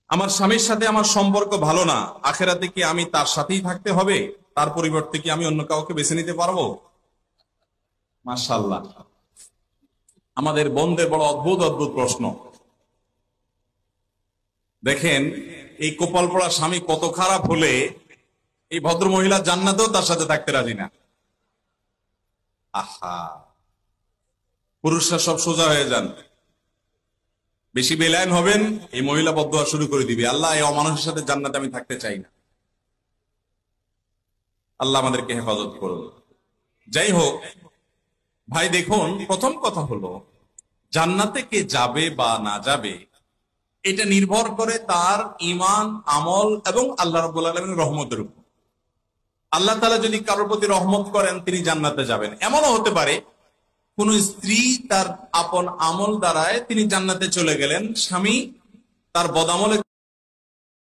আমার স্বামীর সাথে আমার সম্পর্ক ভালো না, আখেরাতে কি আমি তার সাথেই থাকতে হবে? তার পরিবর্তে কি আমি অন্য কাউকে বেছে নিতে পারবো? মাশাআল্লাহ, আমাদের বোনদের বড় অদ্ভুত অদ্ভুত প্রশ্ন। দেখেন, এই কপাল পড়া স্বামী কত খারাপ হলে এই ভদ্র মহিলা জান্নাতেও তার সাথে থাকতে রাজি না। আহা, পুরুষরা সব সোজা হয়ে যান, বেশি বেলায়েন হবেন, এই মহিলা বদদুয়া শুরু করে দিবে, আল্লাহ এই অমানুষের সাথে জান্নাতে আমি থাকতে চাই না। আল্লাহ আমাদেরকে হেফাজত করুন। যাই হোক ভাই, দেখুন, প্রথম কথা হলো জান্নাতে কে যাবে বা না যাবে এটা নির্ভর করে তার ঈমান, আমল এবং আল্লাহ রাব্বুল আলামিনের রহমতের উপর। আল্লাহ তাআলা যদি কারোর প্রতি রহমত করেন তিনি জান্নাতে যাবেন। এমনও হতে পারে কোন স্ত্রী তার আপন আমল দ্বারায় তিনি জান্নাতে চলে গেলেন, স্বামী তার বদামলে